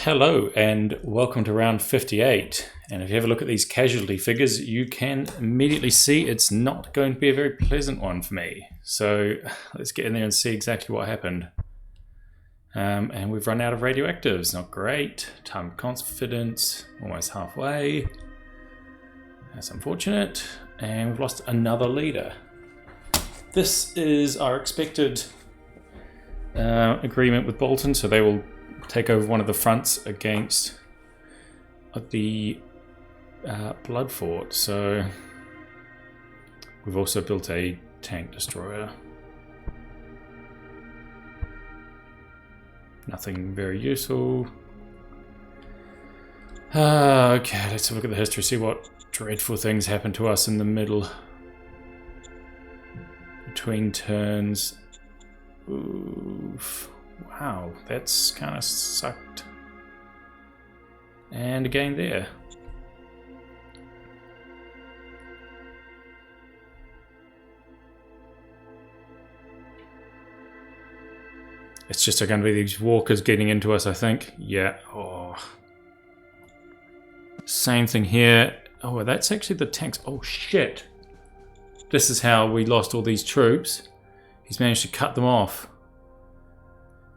Hello and welcome to round 58, and if you have a look at these casualty figures you can immediately see it's not going to be a very pleasant one for me. So let's get in there and see exactly what happened. And we've run out of radioactives, not great. Time of confidence, almost halfway. That's unfortunate. And we've lost another leader. This is our expected agreement with Bolton, so they will take over one of the fronts against the Bloodfort. So we've also built a tank destroyer. Nothing very useful. Okay, let's have a look at the history, see what dreadful things happened to us in the middle. Between turns. Oof. Wow, that's kind of sucked. And again there. It's just going to be these walkers getting into us, I think. Yeah. Oh. Same thing here. Oh, that's actually the tanks. Oh, shit. This is how we lost all these troops. He's managed to cut them off.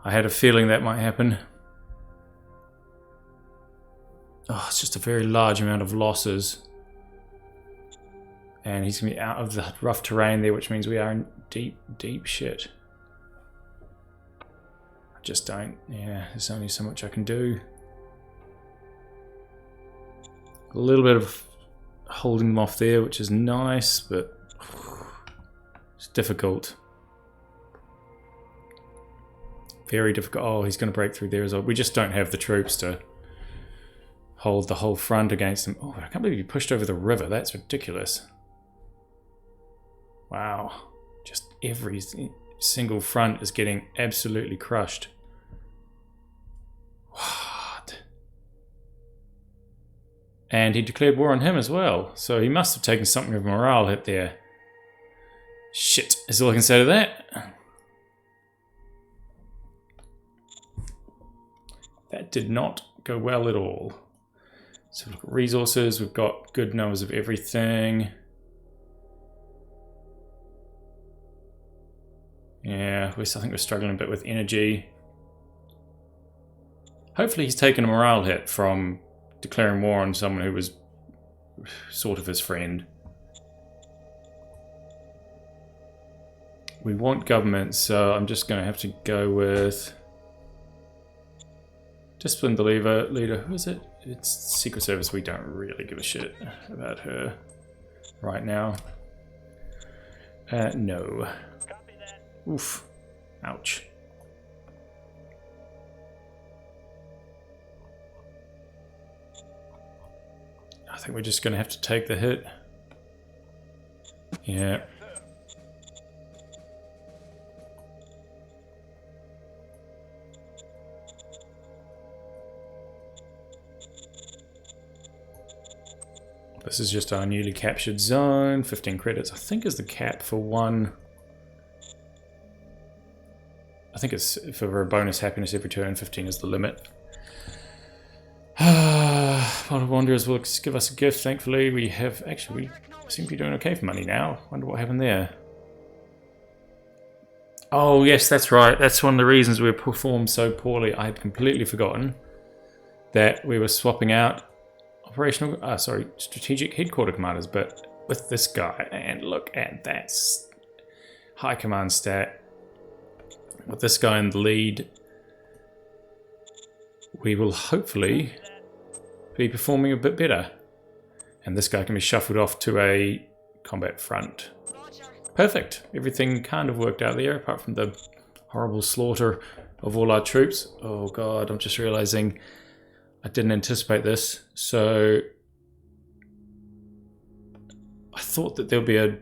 I had a feeling that might happen. Oh, it's just a very large amount of losses. And he's going to be out of the rough terrain there, which means we are in deep, deep shit. I just don't... Yeah, there's only so much I can do. A little bit of holding them off there, which is nice, but it's difficult. Very difficult. Oh, he's going to break through there as well. We just don't have the troops to hold the whole front against them. Oh, I can't believe you pushed over the river. That's ridiculous. Wow. Just every single front is getting absolutely crushed. What? And he declared war on him as well. So he must have taken something of a morale hit there. Shit, is all I can say to that. That did not go well at all. So look at resources, we've got good numbers of everything. Yeah, I think we're struggling a bit with energy. Hopefully he's taken a morale hit from declaring war on someone who was sort of his friend. We want government, so I'm just going to have to go with... Discipline the leader. Who is it? It's Secret Service. We don't really give a shit about her right now. No. Oof. Ouch. I think we're just going to have to take the hit. Yeah. This is just our newly captured zone. 15 credits, I think, is the cap for one. I think it's for a bonus happiness every turn. 15 is the limit. Pot of Wanderers will give us a gift. Thankfully, we have actually. We seem to be doing okay for money now. Wonder what happened there. Oh yes, that's right. That's one of the reasons we performed so poorly. I had completely forgotten that we were swapping out strategic headquarter commanders, but with this guy, and look at that high command stat. With this guy in the lead, we will hopefully be performing a bit better. And this guy can be shuffled off to a combat front. Perfect. Everything kind of worked out there, apart from the horrible slaughter of all our troops. Oh god, I'm just realizing I didn't anticipate this, so I thought that there'll be a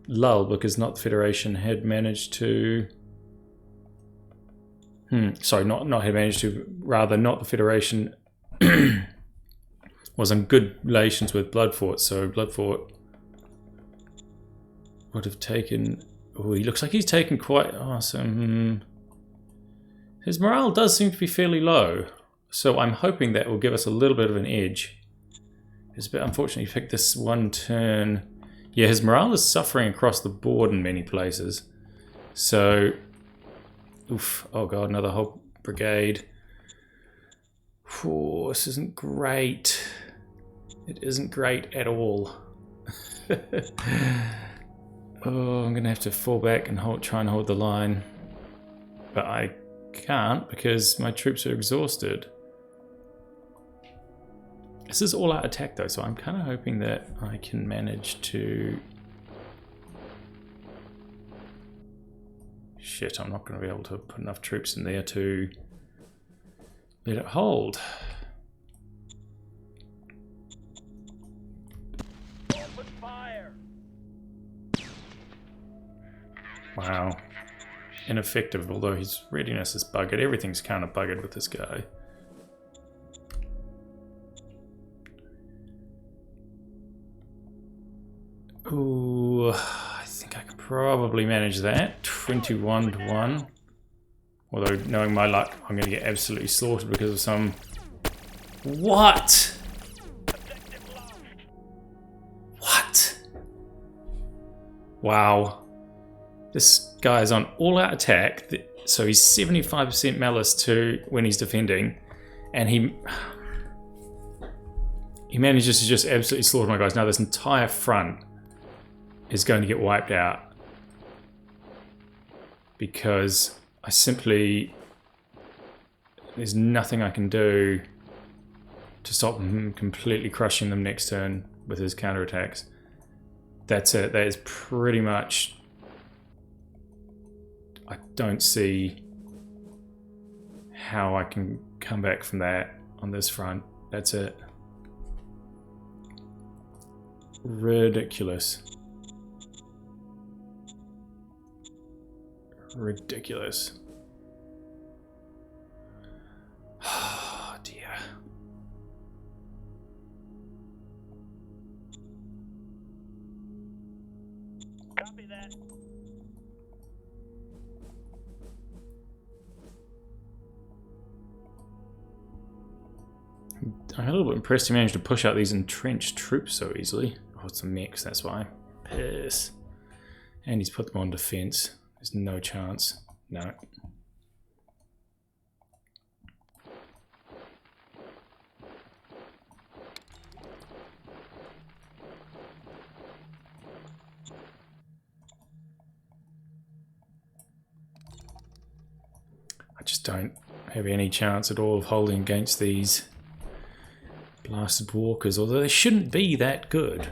lull because not the Federation had managed to... not had managed to, rather not the Federation was in good relations with Bloodfort, so Bloodfort would have taken... Oh, he looks like he's taken quite... Awesome. His morale does seem to be fairly low. So I'm hoping that will give us a little bit of an edge. It's a bit unfortunate he picked this one turn. Yeah, his morale is suffering across the board in many places. So, oof, oh god, another whole brigade. Oh, this isn't great. It isn't great at all. Oh, I'm gonna have to fall back and try and hold the line. But I can't because my troops are exhausted. This is all-out attack though, so I'm kind of hoping that I can manage to... Shit, I'm not going to be able to put enough troops in there to let it hold. Open fire. Wow. Ineffective, although his readiness is buggered. Everything's kind of buggered with this guy. Ooh, I think I could probably manage that. 21 to 1. Although, knowing my luck, I'm going to get absolutely slaughtered because of some... What? What? Wow. This guy is on all-out attack, so he's 75% malice to when he's defending, and he manages to just absolutely slaughter my guys. Now this entire front is going to get wiped out because I simply... There's nothing I can do to stop him completely crushing them next turn with his counterattacks. That's it. That is pretty much... I don't see how I can come back from that on this front. That's it. Ridiculous. Ridiculous. Oh dear. Copy that. I'm a little bit impressed he managed to push out these entrenched troops so easily. Oh, it's a mix, that's why. Piss. And he's put them on defense. There's no chance. No. I just don't have any chance at all of holding against these blasted walkers, although they shouldn't be that good.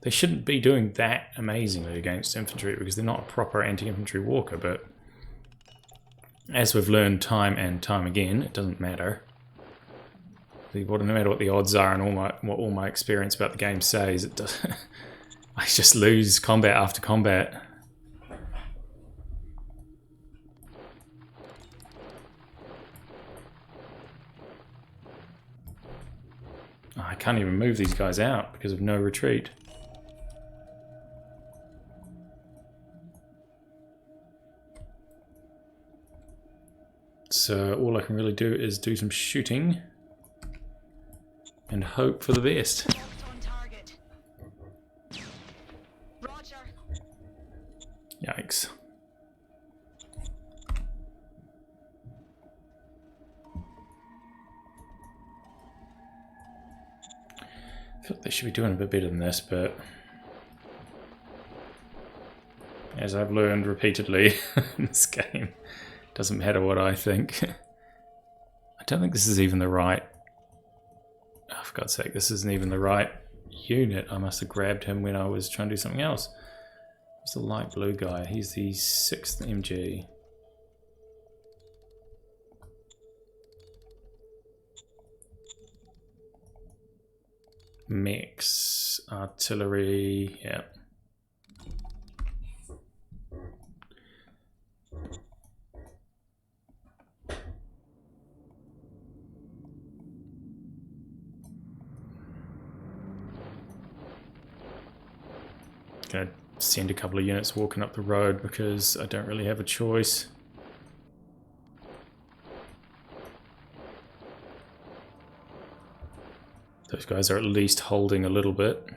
They shouldn't be doing that amazingly against infantry because they're not a proper anti-infantry walker, but as we've learned time and time again, it doesn't matter. No matter what the odds are and what all my experience about the game says, it does, I just lose combat after combat. I can't even move these guys out because of no retreat. So all I can really do is do some shooting and hope for the best. Yikes. I feel like they should be doing a bit better than this, but as I've learned repeatedly in this game, it doesn't matter what I think. I don't think this is even the right... Oh, for God's sake, this isn't even the right unit. I must have grabbed him when I was trying to do something else. It's the light blue guy. He's the 6th MG. Mix, artillery, yeah. Gonna send a couple of units walking up the road because I don't really have a choice. Those guys are at least holding a little bit.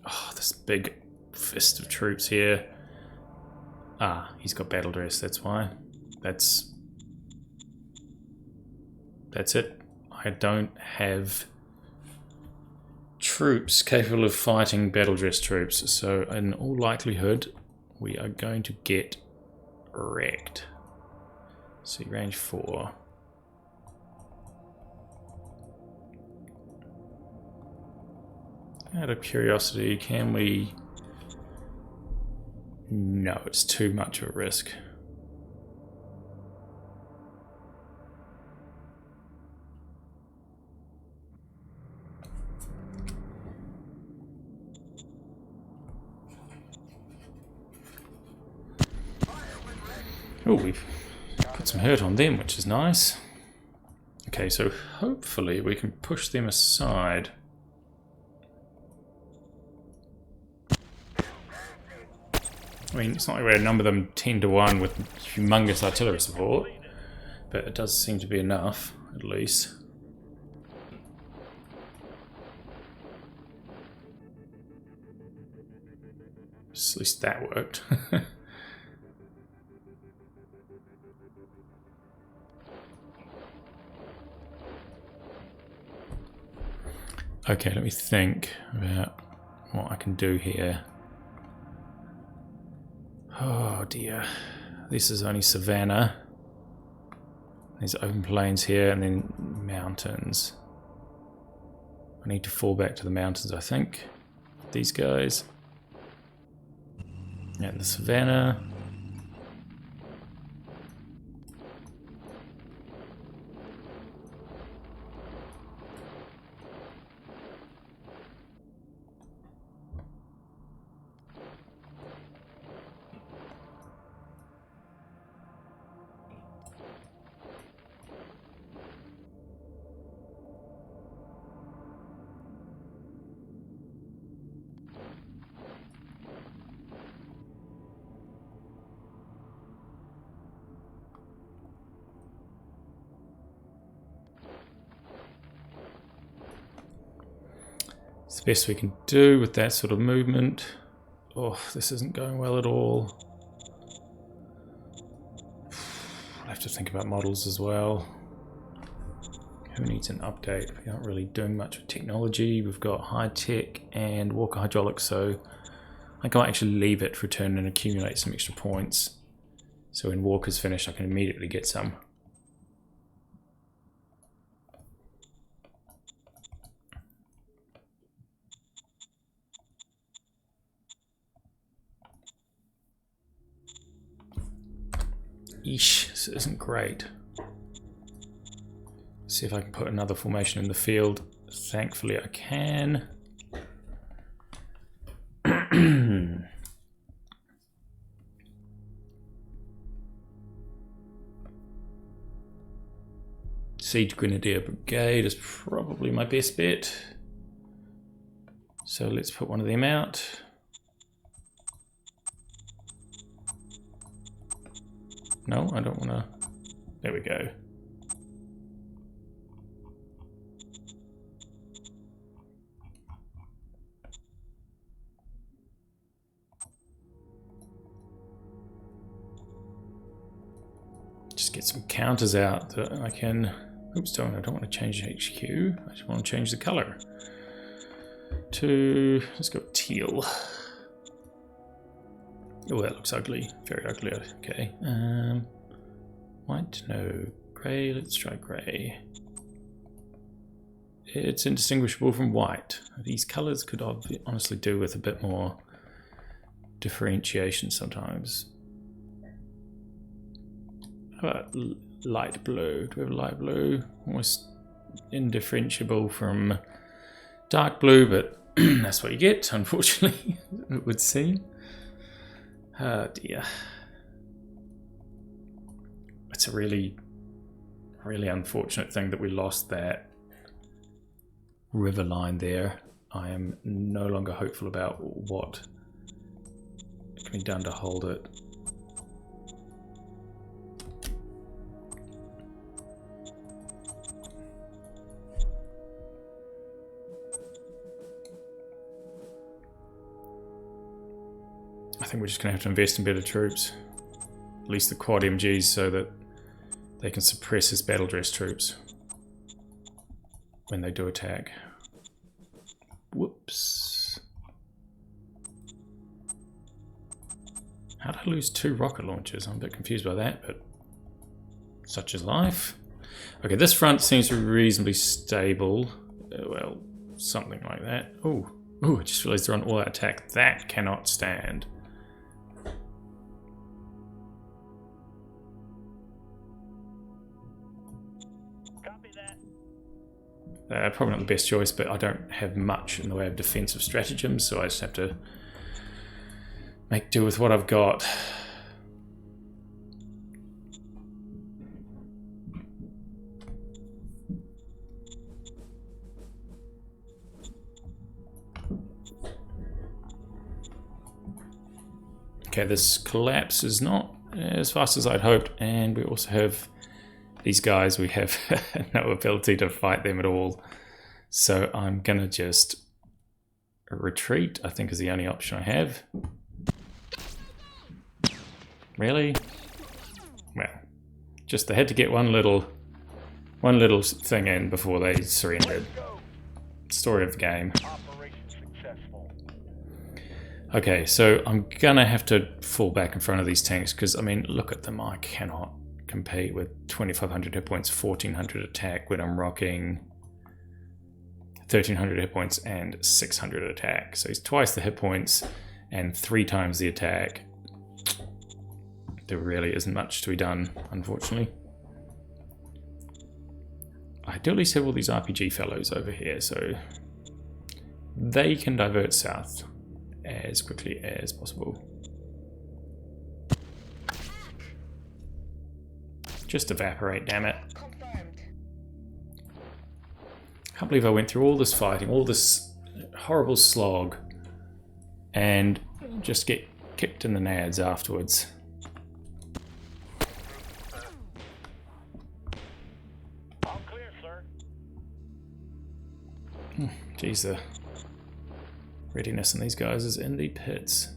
Oh, this big fist of troops here. Ah, he's got Battledress, that's why. That's it. I don't have troops capable of fighting Battledress troops, so in all likelihood we are going to get wrecked. See, range 4. Out of curiosity, can we... No, it's too much of a risk. Oh, we've put some hurt on them, which is nice. Okay, so hopefully we can push them aside. I mean, it's not like we outnumber them 10 to 1 with humongous artillery support, but it does seem to be enough, at least. At least that worked. Okay, let me think about what I can do here. Oh dear, this is only savannah. There's open plains here and then mountains. I need to fall back to the mountains, I think. These guys. And the savannah. It's the best we can do with that sort of movement. Oh, this isn't going well at all. I'll have to think about models as well. Who needs an update? We aren't really doing much with technology. We've got high tech and Walker hydraulics, so I can actually leave it for a turn and accumulate some extra points. So when Walker's finished, I can immediately get some. Eesh, this isn't great. See if I can put another formation in the field. Thankfully I can. Siege Grenadier Brigade is probably my best bet. So let's put one of them out. No, I don't want to. There we go. Just get some counters out that I can. Oops, I don't want to change HQ. I just want to change the color to. Let's go teal. Oh, that looks ugly. Very ugly. Okay. White? No. Grey? Let's try grey. It's indistinguishable from white. These colours could honestly do with a bit more differentiation sometimes. How about light blue? Do we have light blue? Almost indifferentiable from dark blue, but that's what you get, unfortunately, it would seem. Oh dear. It's a really, really unfortunate thing that we lost that river line there. I am no longer hopeful about what can be done to hold it. I think we're just going to have to invest in better troops. At least the quad MGs, so that they can suppress his Battledress troops when they do attack. Whoops. How did I lose 2 rocket launchers? I'm a bit confused by that, but such is life. Okay, this front seems to be reasonably stable. Well, something like that. Oh, I just realized they're on all-out attack. That cannot stand. Copy that. Probably not the best choice, but I don't have much in the way of defensive stratagems, so I just have to make do with what I've got. Okay, this collapse is not as fast as I'd hoped, and we also have these guys. We have no ability to fight them at all, so I'm gonna just retreat, I think, is the only option I have. Really? Well, just they had to get one little thing in before they surrendered. Story of the game. Operation successful. Okay, so I'm gonna have to fall back in front of these tanks because, I mean, look at them. I cannot compete with 2,500 hit points, 1,400 attack when I'm rocking 1,300 hit points and 600 attack. So he's twice the hit points and 3 times the attack. There really isn't much to be done, unfortunately. I do at least have all these RPG fellows over here, so they can divert south as quickly as possible. Just evaporate, damn it. Confirmed. Can't believe I went through all this fighting, all this horrible slog, and just get kicked in the nads afterwards. All clear, sir. Jeez, the readiness in these guys is in the pits.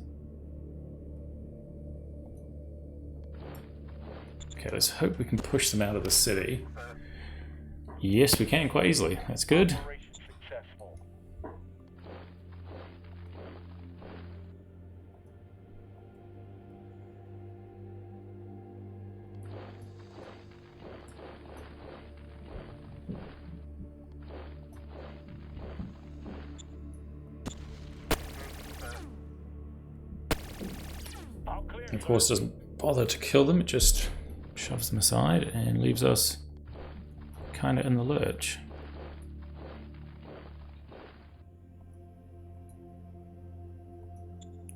Okay, let's hope we can push them out of the city. Yes, we can quite easily. That's good. Operation successful. All clear, Of course, doesn't bother to kill them. It just shoves them aside and leaves us kind of in the lurch.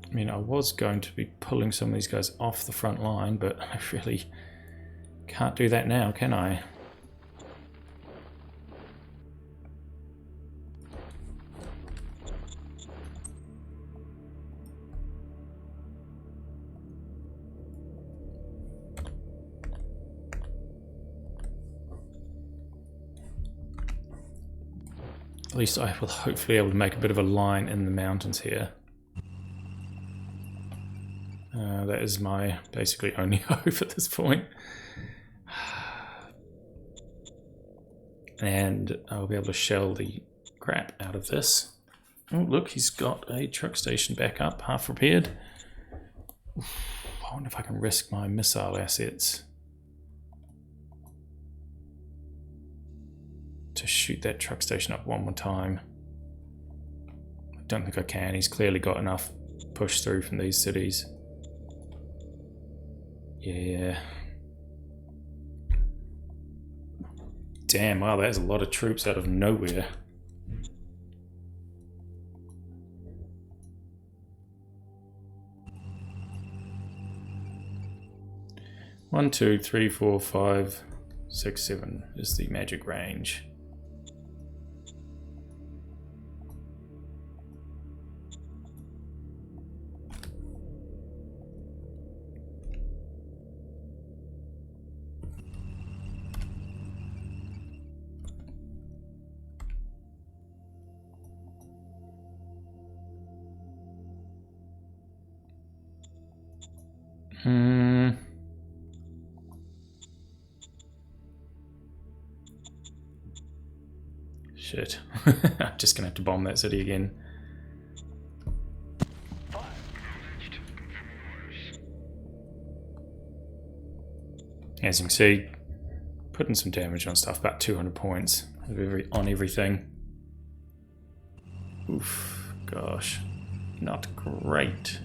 I mean, I was going to be pulling some of these guys off the front line, but I really can't do that now, can I? At least I will hopefully be able to make a bit of a line in the mountains here. That is my basically only hope at this point. And I'll be able to shell the crap out of this. Oh, look, he's got a truck station back up, half repaired. I wonder if I can risk my missile assets to shoot that truck station up one more time. I don't think I can. He's clearly got enough push through from these cities. Yeah. Damn, wow, that's a lot of troops out of nowhere. One, two, three, four, 5, 6, 7 is the magic range. Shit. I'm just gonna have to bomb that city again. As you can see, putting some damage on stuff, about 200 points on everything. Oof, gosh, not great.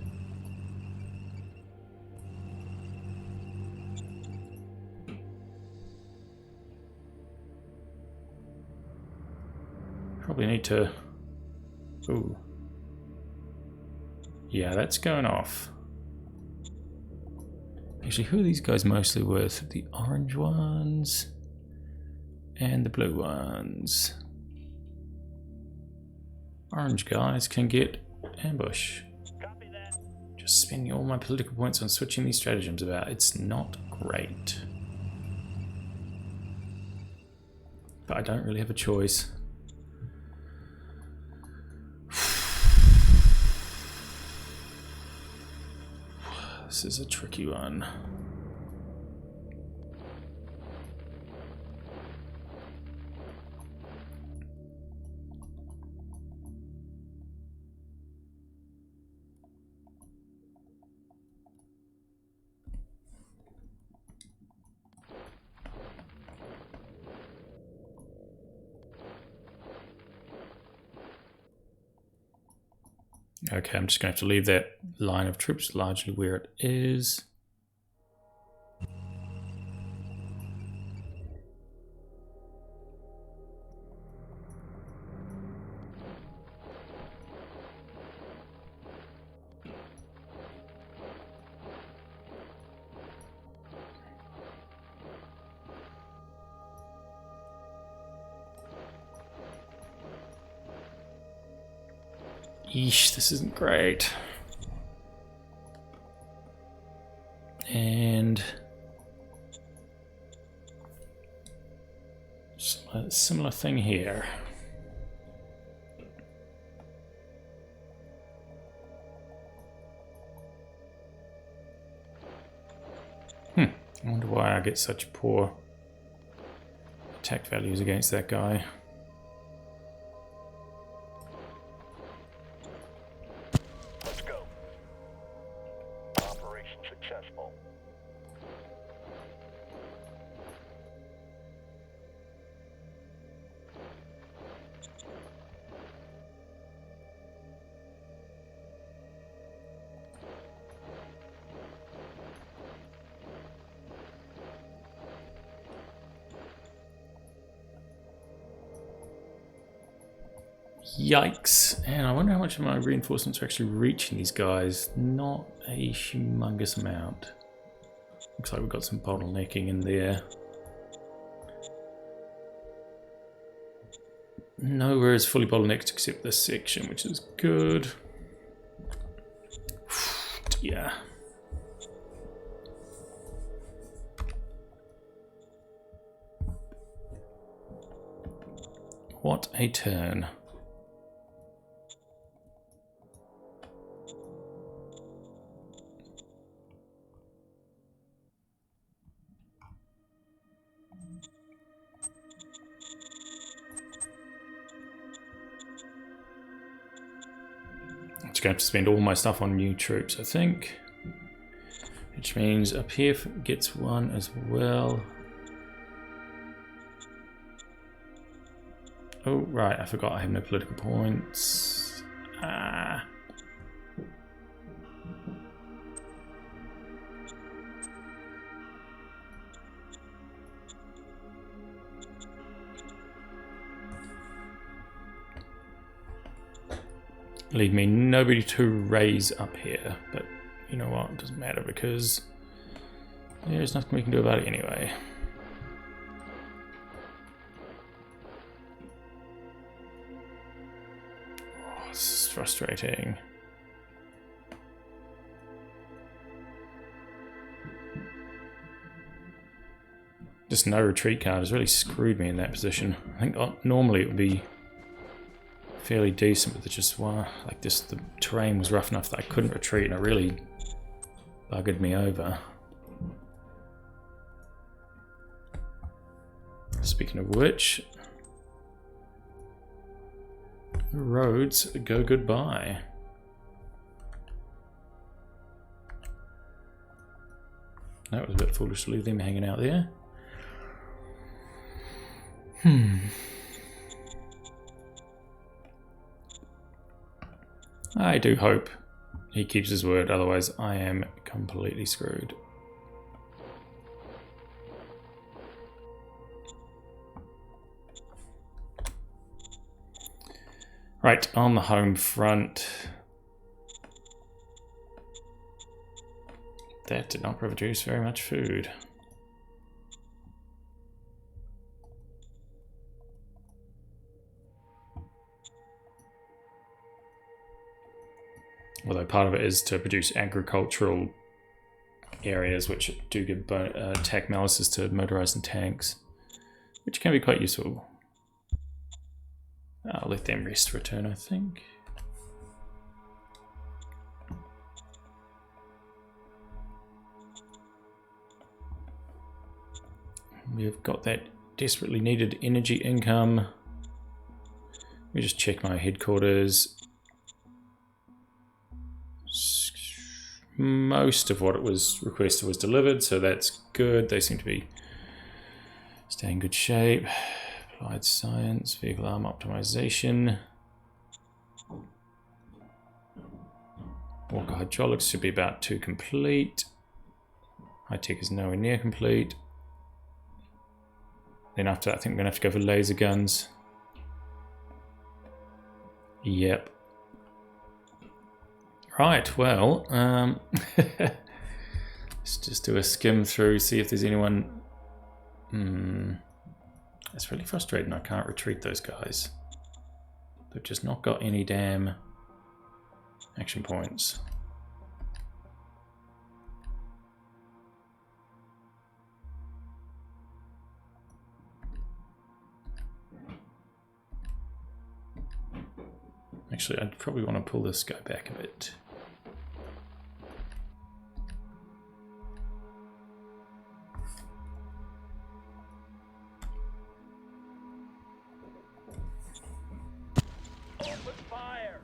Probably need to... Ooh. Yeah, that's going off. Actually, who are these guys mostly with? The orange ones and the blue ones. Orange guys can get ambush. Copy that. Just spending all my political points on switching these stratagems about. It's not great. But I don't really have a choice. This is a tricky one. Okay, I'm just going to have to leave that line of troops largely where it is. Eesh, this isn't great. And a similar thing here. I wonder why I get such poor attack values against that guy. Yikes. And I wonder how much of my reinforcements are actually reaching these guys. Not a humongous amount. Looks like we've got some bottlenecking in there. Nowhere is fully bottlenecked except this section, which is good. Yeah. What a turn. I'm just going to have to spend all my stuff on new troops, I think. Which means up here gets one as well. Oh, right, I forgot I have no political points. Ah. Leave me nobody to raise up here, but you know what, it doesn't matter because there's nothing we can do about it anyway. Oh, this is frustrating. Just no retreat card has really screwed me in that position. I think normally it would be fairly decent, but it's just like the terrain was rough enough that I couldn't retreat, and I really buggered me over. Speaking of which, roads go goodbye. That was a bit foolish to leave them hanging out there. I do hope he keeps his word, otherwise I am completely screwed. Right, on the home front. That did not produce very much food. Although part of it is to produce agricultural areas which do give attack malices to motorized and tanks, which can be quite useful. I'll let them rest for a turn, I think. We've got that desperately needed energy income. Let me just check my headquarters. Most of what it was requested was delivered, so that's good. They seem to be staying in good shape. Applied science, vehicle arm optimization. Walker hydraulics should be about 2 complete. High tech is nowhere near complete. Then after that, I think we're going to have to go for laser guns. Yep. Right, well, let's just do a skim through, see if there's anyone. It's really frustrating I can't retreat those guys. They've just not got any damn action points. Actually, I'd probably want to pull this guy back a bit. Open fire!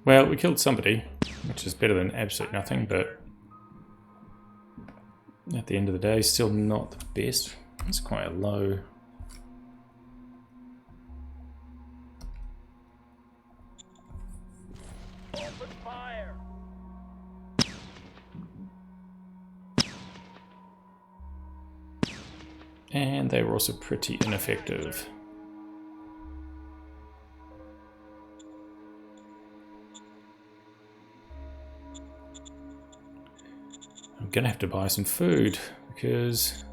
Well, we killed somebody, which is better than absolutely nothing, but at the end of the day, still not the best. It's quite a low. Open fire! And they were also pretty ineffective. I'm gonna have to buy some food because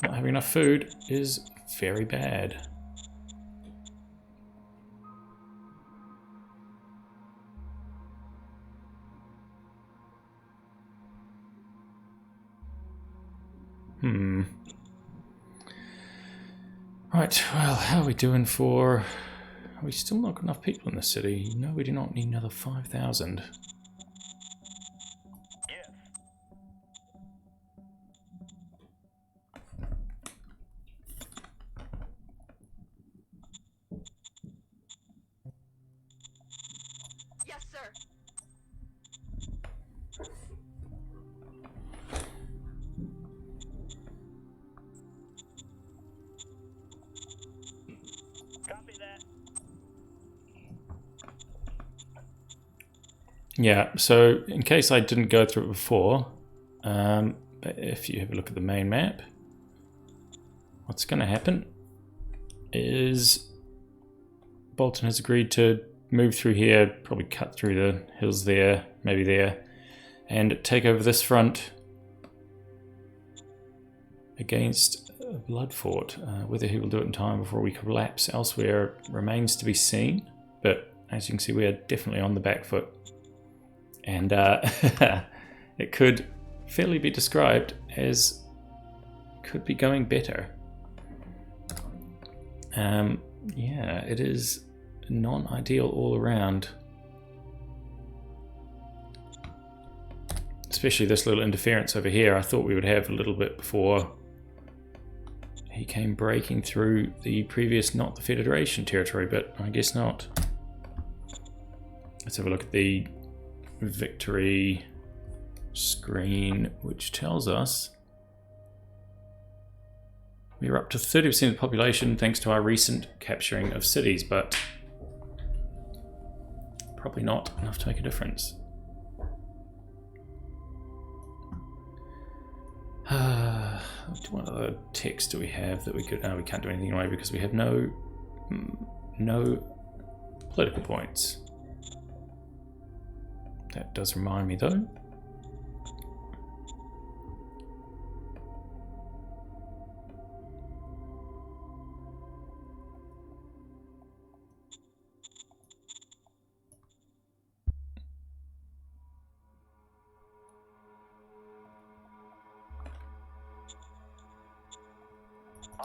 not having enough food is very bad. Right, well, how are we doing for... Are we still not got enough people in the city? No, we do not need another 5,000. Yes. Yes, sir. Copy that. Yeah, so in case I didn't go through it before, but if you have a look at the main map, what's going to happen is Bolton has agreed to move through here, probably cut through the hills there, maybe there, and take over this front against Bloodfort. Whether he will do it in time before we collapse elsewhere remains to be seen, but as you can see, we are definitely on the back foot. And it could fairly be described as could be going better. Yeah, it is non-ideal all around. Especially this little interference over here. I thought we would have a little bit before he came breaking through the previous not the Federation territory, but I guess not. Let's have a look at the victory screen, which tells us we're up to 30% of the population thanks to our recent capturing of cities, but probably not enough to make a difference. What other text do we have that we could... we can't do anything anyway because we have no political points. That does remind me though.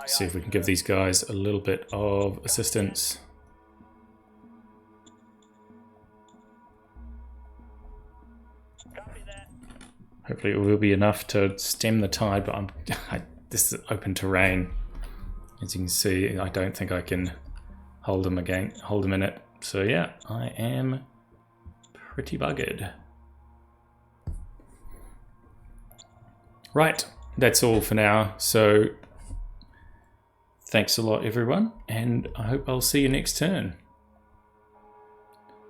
See if we can give these guys a little bit of assistance. Copy that. Hopefully it will be enough to stem the tide, but this is open terrain. As you can see, I don't think I can hold them in it. So yeah, I am pretty buggered. Right, that's all for now. So thanks a lot, everyone, and I hope I'll see you next turn.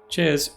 Cheers.